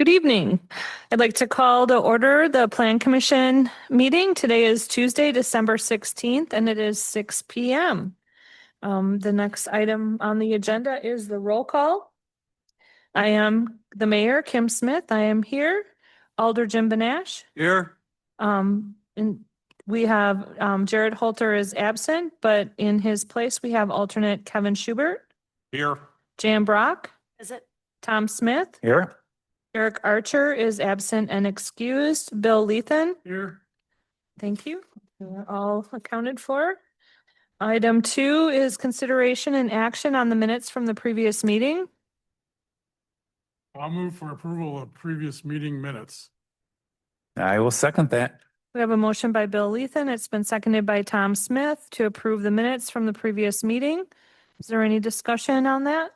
Good evening. I'd like to call to order the Plan Commission meeting. Today is Tuesday, December 16th, and it is 6 p.m. The next item on the agenda is the roll call. I am the mayor, Kim Smith. I am here. Alder Jim Benash. Here. And we have Jared Holter is absent, but in his place, we have alternate Kevin Schubert. Here. Jan Brock. Is it? Tom Smith. Here. Eric Archer is absent and excused. Bill Lethan. Here. Thank you. We're all accounted for. Item 2 is consideration and action on the minutes from the previous meeting. I'll move for approval of previous meeting minutes. I will second that. We have a motion by Bill Lethan. It's been seconded by Tom Smith to approve the minutes from the previous meeting. Is there any discussion on that?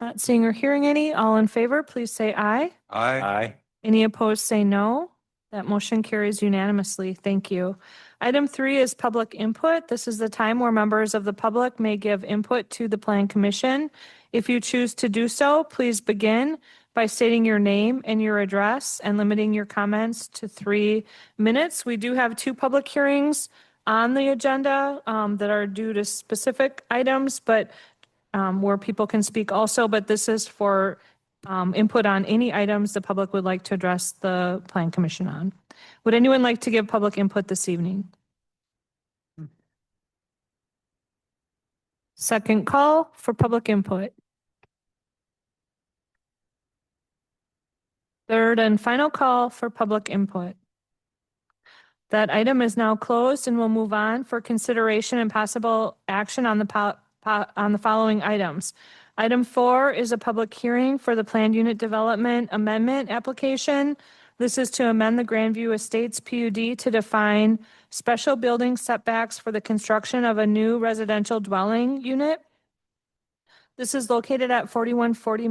Not seeing or hearing any. All in favor, please say aye. Aye. Any opposed, say no. That motion carries unanimously. Thank you. Item 3 is public input. This is the time where members of the public may give input to the Plan Commission. If you choose to do so, please begin by stating your name and your address and limiting your comments to 3 minutes. We do have 2 public hearings on the agenda that are due to specific items, but where people can speak also, but this is for input on any items the public would like to address the Plan Commission on. Would anyone like to give public input this evening? Second call for public input. Third and final call for public input. That item is now closed and we'll move on for consideration and possible action on the following items. Item 4 is a public hearing for the Planned Unit Development Amendment application. This is to amend the Grandview Estates PUD to define special building setbacks for the construction of a new residential dwelling unit. This is located at 4140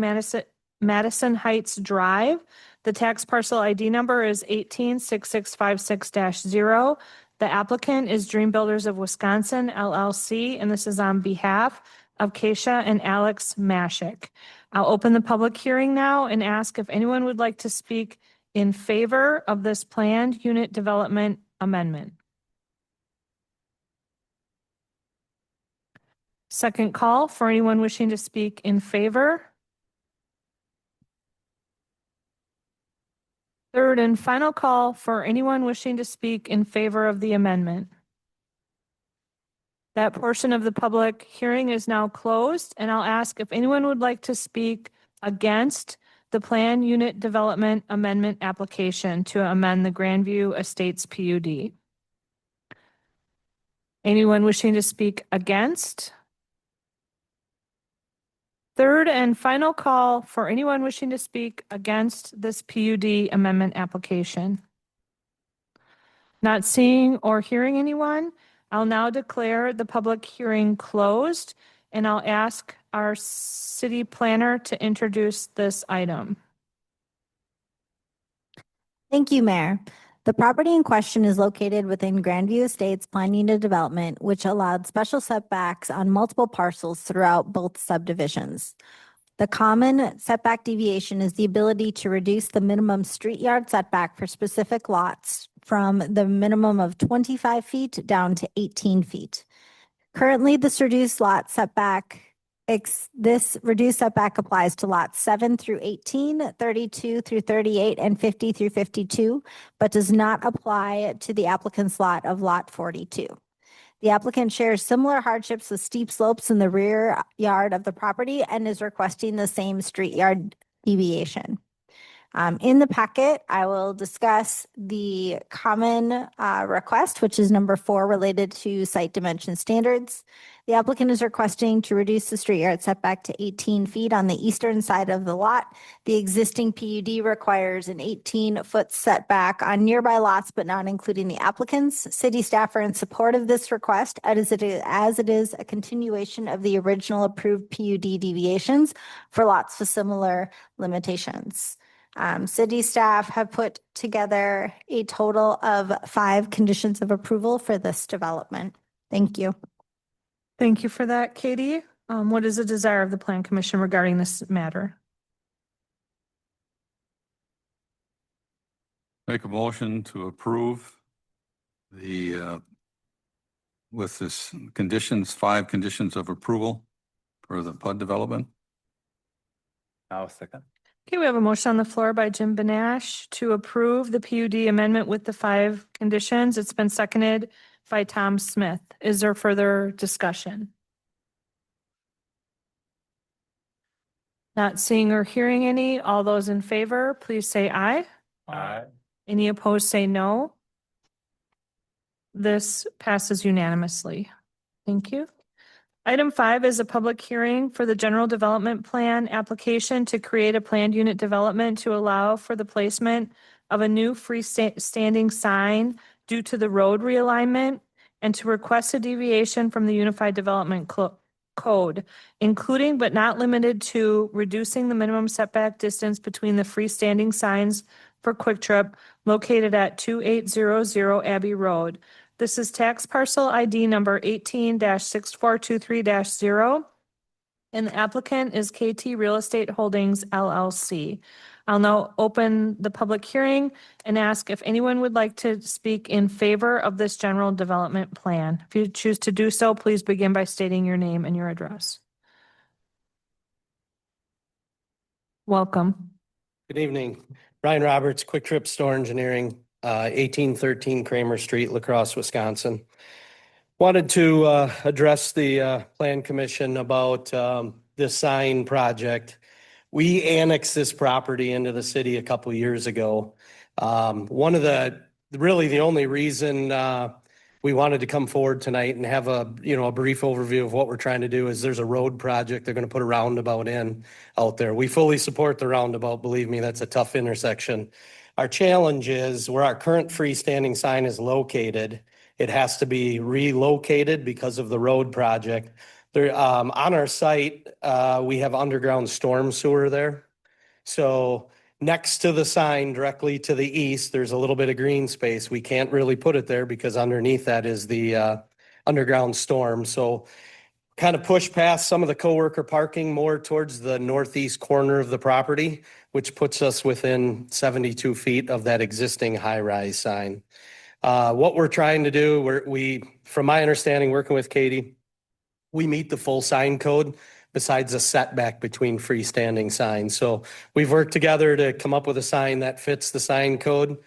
Madison Heights Drive. The tax parcel ID number is 186656-0. The applicant is Dream Builders of Wisconsin, LLC, and this is on behalf of Keisha and Alex Mashik. I'll open the public hearing now and ask if anyone would like to speak in favor of this planned unit development amendment. Second call for anyone wishing to speak in favor. Third and final call for anyone wishing to speak in favor of the amendment. That portion of the public hearing is now closed, and I'll ask if anyone would like to speak against the Plan Unit Development Amendment application to amend the Grandview Estates PUD. Anyone wishing to speak against? Third and final call for anyone wishing to speak against this PUD amendment application. Not seeing or hearing anyone, I'll now declare the public hearing closed, and I'll ask our city planner to introduce this item. Thank you, Mayor. The property in question is located within Grandview Estates Plan Unit Development, which allowed special setbacks on multiple parcels throughout both subdivisions. The common setback deviation is the ability to reduce the minimum street yard setback for specific lots from the minimum of 25 feet down to 18 feet. Currently, this reduced setback applies to lots 7 through 18, 32 through 38, and 50 through 52, but does not apply to the applicant's lot of lot 42. The applicant shares similar hardships with steep slopes in the rear yard of the property and is requesting the same street yard deviation. In the packet, I will discuss the common request, which is number 4, related to site dimension standards. The applicant is requesting to reduce the street yard setback to 18 feet on the eastern side of the lot. The existing PUD requires an 18-foot setback on nearby lots, but not including the applicants. City staff are in support of this request as it is a continuation of the original approved PUD deviations for lots with similar limitations. City staff have put together a total of 5 conditions of approval for this development. Thank you. Thank you for that, Katie. What is the desire of the Plan Commission regarding this matter? Make a motion to approve the, with this conditions, 5 conditions of approval for the PUD development. I'll second. Okay, we have a motion on the floor by Jim Benash to approve the PUD amendment with the 5 conditions. It's been seconded by Tom Smith. Is there further discussion? Not seeing or hearing any. All those in favor, please say aye. Aye. Any opposed, say no. This passes unanimously. Thank you. Item 5 is a public hearing for the general development plan application to create a planned unit development to allow for the placement of a new freestanding sign due to the road realignment and to request a deviation from the Unified Development Code, including but not limited to reducing the minimum setback distance between the freestanding signs for Quick Trip located at 2800 Abbey Road. This is tax parcel ID number 18-6423-0, and the applicant is KT Real Estate Holdings LLC. I'll now open the public hearing and ask if anyone would like to speak in favor of this general development plan. If you choose to do so, please begin by stating your name and your address. Welcome. Good evening. Brian Roberts, Quick Trip Store Engineering, 1813 Kramer Street, La Crosse, Wisconsin. Wanted to address the Plan Commission about this sign project. We annexed this property into the city a couple of years ago. One of really the only reason we wanted to come forward tonight and have a brief overview of what we're trying to do is there's a road project. They're going to put a roundabout in out there. We fully support the roundabout. Believe me, that's a tough intersection. Our challenge is where our current freestanding sign is located, it has to be relocated because of the road project. There, on our site, we have underground storm sewer there. So next to the sign directly to the east, there's a little bit of green space. We can't really put it there because underneath that is the underground storm. So kind of push past some of the coworker parking more towards the northeast corner of the property, which puts us within 72 feet of that existing high-rise sign. What we're trying to do, from my understanding, working with Katie, we meet the full sign code besides a setback between freestanding signs. So we've worked together to come up with a sign that fits the sign code,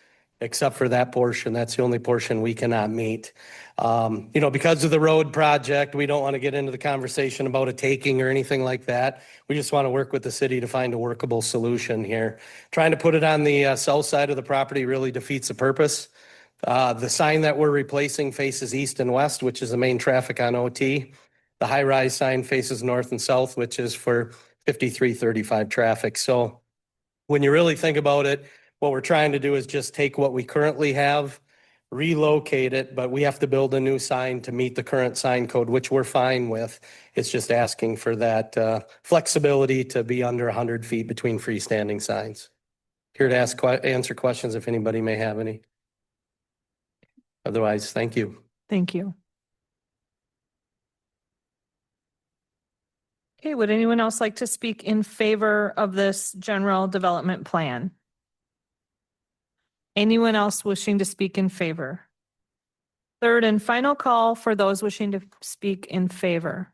except for that portion. That's the only portion we cannot meet. Because of the road project, we don't want to get into the conversation about a taking or anything like that. We just want to work with the city to find a workable solution here. Trying to put it on the south side of the property really defeats the purpose. The sign that we're replacing faces east and west, which is the main traffic on OT. The high-rise sign faces north and south, which is for 5335 traffic. So when you really think about it, what we're trying to do is just take what we currently have, relocate it, but we have to build a new sign to meet the current sign code, which we're fine with. It's just asking for that flexibility to be under 100 feet between freestanding signs. Here to answer questions if anybody may have any. Otherwise, thank you. Thank you. Okay, would anyone else like to speak in favor of this general development plan? Anyone else wishing to speak in favor? Third and final call for those wishing to speak in favor.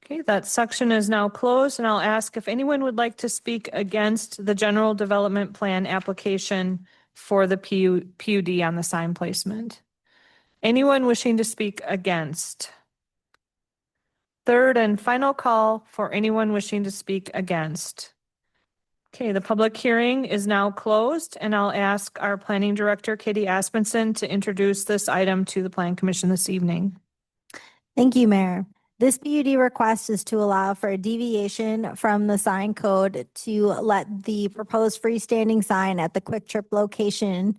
Okay, that section is now closed, and I'll ask if anyone would like to speak against the general development plan application for the PUD on the sign placement. Anyone wishing to speak against? Third and final call for anyone wishing to speak against. Okay, the public hearing is now closed, and I'll ask our planning director, Katie Aspenson, to introduce this item to the Plan Commission this evening. Thank you, Mayor. This PUD request is to allow for a deviation from the sign code to let the proposed freestanding sign at the Quick Trip location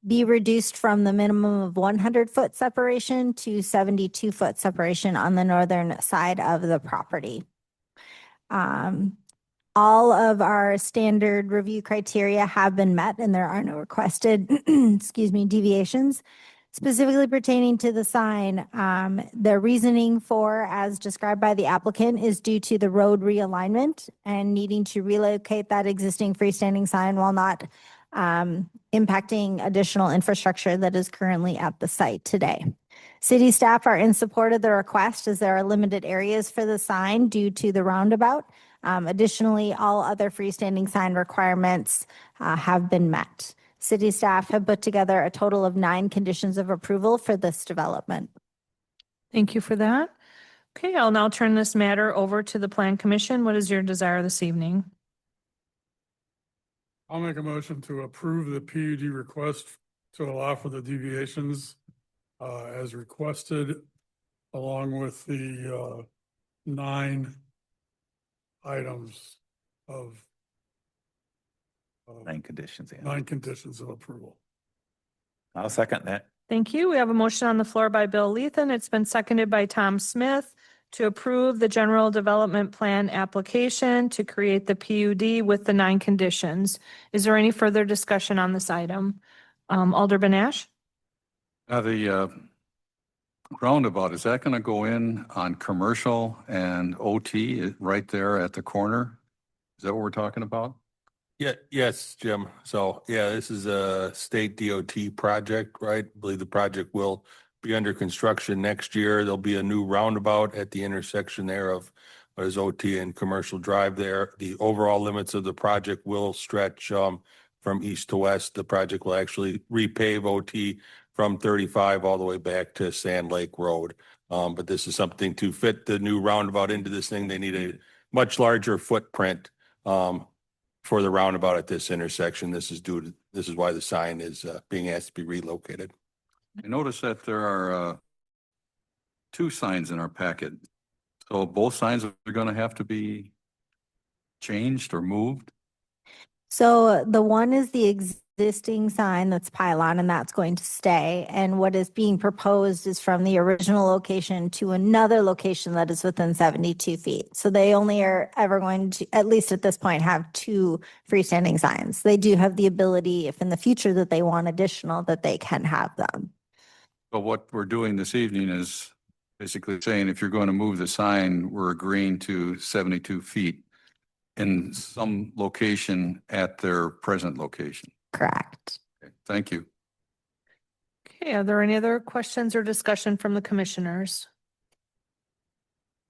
be reduced from the minimum of 100-foot separation to 72-foot separation on the northern side of the property. All of our standard review criteria have been met, and there are no requested, deviations. Specifically pertaining to the sign, the reasoning for, as described by the applicant, is due to the road realignment and needing to relocate that existing freestanding sign while not impacting additional infrastructure that is currently at the site today. City staff are in support of the request as there are limited areas for the sign due to the roundabout. Additionally, all other freestanding sign requirements have been met. City staff have put together a total of 9 conditions of approval for this development. Thank you for that. Okay, I'll now turn this matter over to the Plan Commission. What is your desire this evening? I'll make a motion to approve the PUD request to allow for the deviations as requested, along with the 9 items of 9 conditions. yeah. 9 conditions of approval. I'll second that. Thank you. We have a motion on the floor by Bill Lethan. It's been seconded by Tom Smith to approve the general development plan application to create the PUD with the 9 conditions. Is there any further discussion on this item? Alderman Ash? The roundabout, is that going to go in on commercial and OT right there at the corner? Is that what we're talking about? Yeah, yes, Jim. So, yeah, this is a state DOT project, right? I believe the project will be under construction next year. There'll be a new roundabout at the intersection there of what is OT and Commercial Drive there. The overall limits of the project will stretch from east to west. The project will actually repave OT from 35 all the way back to Sand Lake Road. But this is something to fit the new roundabout into this thing. They need a much larger footprint for the roundabout at this intersection. This is why the sign is being asked to be relocated. I noticed that there are 2 signs in our packet. So both signs are going to have to be changed or moved? So the one is the existing sign that's pylon, and that's going to stay. And what is being proposed is from the original location to another location that is within 72 feet. So they only are ever going to, at least at this point, have 2 freestanding signs. They do have the ability, if in the future that they want additional, that they can have them. But what we're doing this evening is basically saying if you're going to move the sign, we're agreeing to 72 feet in some location at their present location. Correct. Okay, thank you. Okay, are there any other questions or discussion from the commissioners?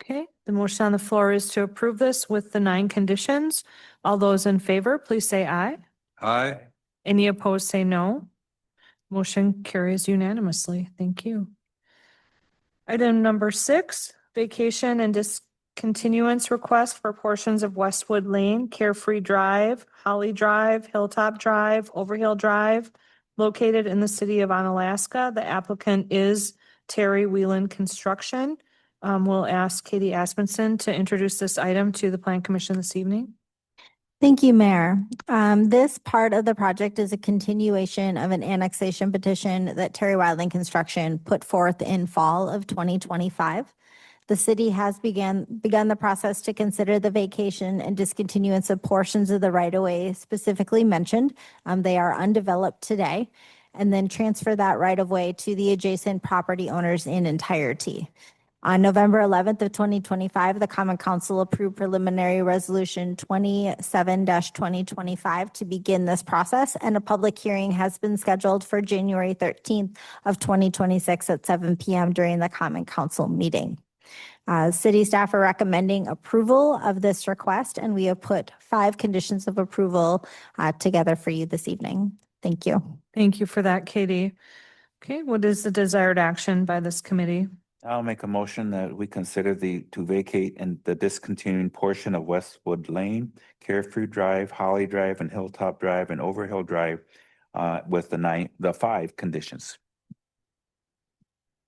Okay, the motion on the floor is to approve this with the 9 conditions. All those in favor, please say aye. Aye. Any opposed, say no. Motion carries unanimously. Thank you. Item number 6, vacation and discontinuance request for portions of Westwood Lane, Carefree Drive, Holly Drive, Hilltop Drive, Overhill Drive, located in the city of Onalaska. The applicant is Terry Whelan Construction. We'll ask Katie Aspenson to introduce this item to the Plan Commission this evening. Thank you, Mayor. This part of the project is a continuation of an annexation petition that Terry Wilding Construction put forth in fall of 2025. The city has begun the process to consider the vacation and discontinuance of portions of the right-of-way specifically mentioned. They are undeveloped today, and then transfer that right-of-way to the adjacent property owners in entirety. On November 11th of 2025, the Common Council approved preliminary resolution 27-2025 to begin this process, and a public hearing has been scheduled for January 13th of 2026 at 7 p.m. during the Common Council meeting. City staff are recommending approval of this request, and we have put 5 conditions of approval together for you this evening. Thank you. Thank you for that, Katie. Okay, what is the desired action by this committee? I'll make a motion that we consider to vacate and the discontinuing portion of Westwood Lane, Carefree Drive, Holly Drive, and Hilltop Drive, and Overhill Drive with the 5 conditions.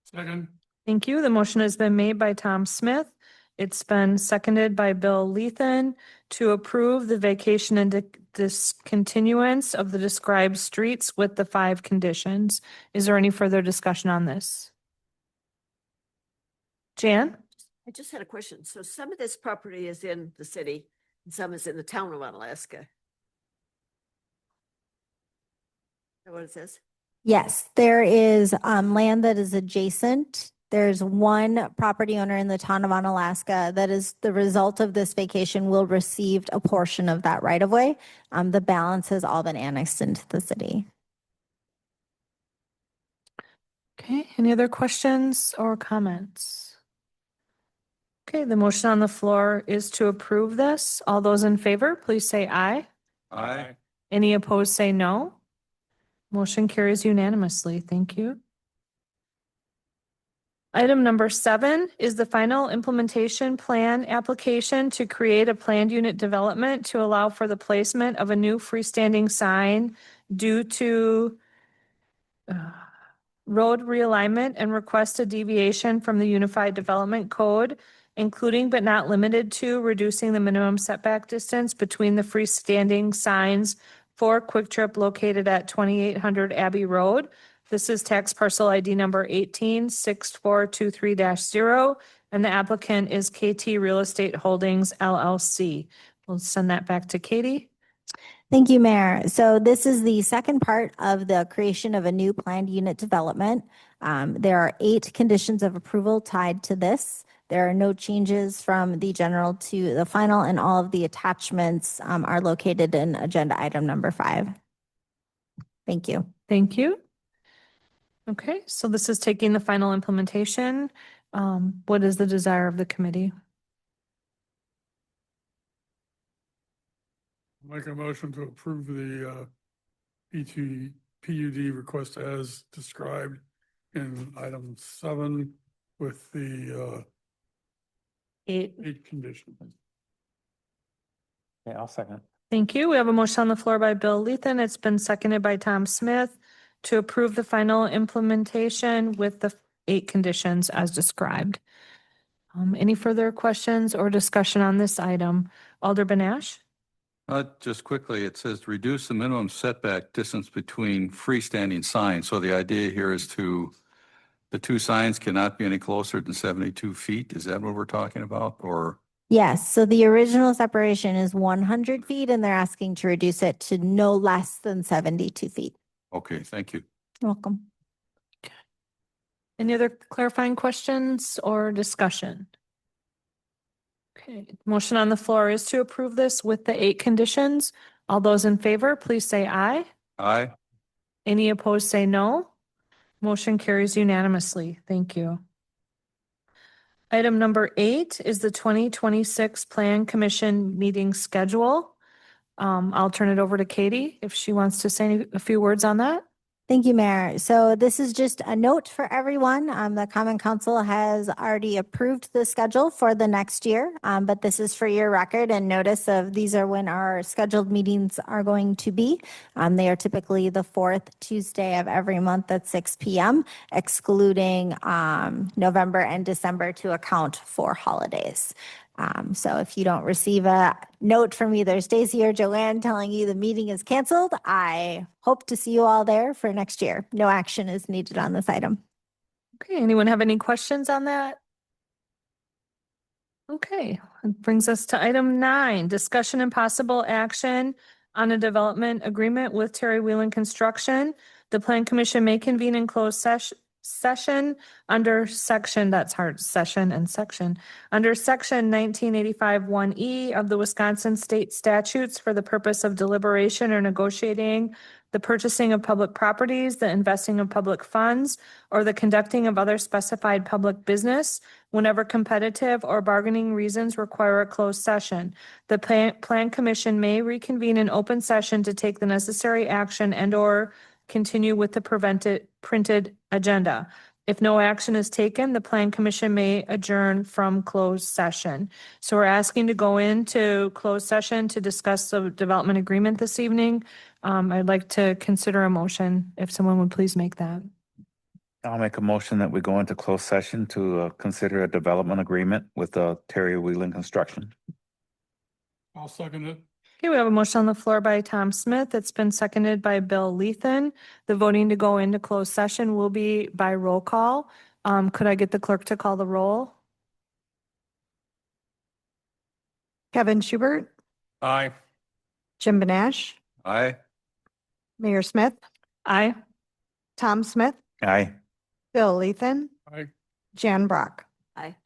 Second. Thank you. The motion has been made by Tom Smith. It's been seconded by Bill Lethan to approve the vacation and discontinuance of the described streets with the 5 conditions. Is there any further discussion on this? Jan? I just had a question. So some of this property is in the city and some is in the town of Onalaska. Is that what it says? Yes, there is land that is adjacent. There's one property owner in the town of Onalaska that is the result of this vacation will receive a portion of that right of way. The balance has all been annexed into the city. Okay, any other questions or comments? Okay, the motion on the floor is to approve this. All those in favor, please say aye. Aye. Any opposed, say no. Motion carries unanimously. Thank you. Item number 7 is the final implementation plan application to create a planned unit development to allow for the placement of a new freestanding sign due to road realignment and request a deviation from the Unified Development Code, including but not limited to reducing the minimum setback distance between the freestanding signs for Quick Trip located at 2800 Abbey Road. This is tax parcel ID number 186423-0, and the applicant is KT Real Estate Holdings LLC. We'll send that back to Katie. Thank you, Mayor. So this is the second part of the creation of a new planned unit development. There are 8 conditions of approval tied to this. There are no changes from the general to the final, and all of the attachments are located in agenda item number 5. Thank you. Thank you. Okay, so this is taking the final implementation. What is the desire of the committee? Make a motion to approve the PUD request as described in item 7 with the 8 conditions. Yeah, I'll second. Thank you. We have a motion on the floor by Bill Lethan. It's been seconded by Tom Smith to approve the final implementation with the 8 conditions as described. Any further questions or discussion on this item? Alder Benash? Just quickly, it says reduce the minimum setback distance between freestanding signs. So the idea here is the 2 signs cannot be any closer than 72 feet. Is that what we're talking about? Or? Yes, so the original separation is 100 feet, and they're asking to reduce it to no less than 72 feet. Okay, thank you. You're welcome. Any other clarifying questions or discussion? Okay, motion on the floor is to approve this with the 8 conditions. All those in favor, please say aye. Aye. Any opposed, say no. Motion carries unanimously. Thank you. Item number 8 is the 2026 Plan Commission meeting schedule. I'll turn it over to Katie if she wants to say a few words on that. Thank you, Mayor. So this is just a note for everyone. The Common Council has already approved the schedule for the next year, but this is for your record and notice of these are when our scheduled meetings are going to be. They are typically the 4th Tuesday of every month at 6 p.m., excluding November and December to account for holidays. So if you don't receive a note from either Stacy or Joanne telling you the meeting is canceled, I hope to see you all there for next year. No action is needed on this item. Okay, anyone have any questions on that? Okay, that brings us to item 9, discussion and possible action on a development agreement with Terry Whelan Construction. The Plan Commission may convene in closed session under section, that's hard, session and section, under section 1985 1E of the Wisconsin State Statutes for the purpose of deliberation or negotiating the purchasing of public properties, the investing of public funds, or the conducting of other specified public business whenever competitive or bargaining reasons require a closed session. The Plan Commission may reconvene in open session to take the necessary action and/or continue with the printed agenda. If no action is taken, the Plan Commission may adjourn from closed session. So we're asking to go into closed session to discuss the development agreement this evening. I'd like to consider a motion, if someone would please make that. I'll make a motion that we go into closed session to consider a development agreement with Terry Whelan Construction. I'll second it. Okay, we have a motion on the floor by Tom Smith. It's been seconded by Bill Lethan. The voting to go into closed session will be by roll call. Could I get the clerk to call the roll? Kevin Schubert, Aye. Jim Benash, Aye. Mayor Smith, Aye. Tom Smith, Aye. Bill Lethan, Aye. Jan Brock. Aye.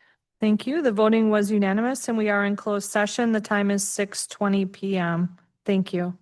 Thank you. The voting was unanimous and we are in closed session. The time is 6:20 PM. Thank you.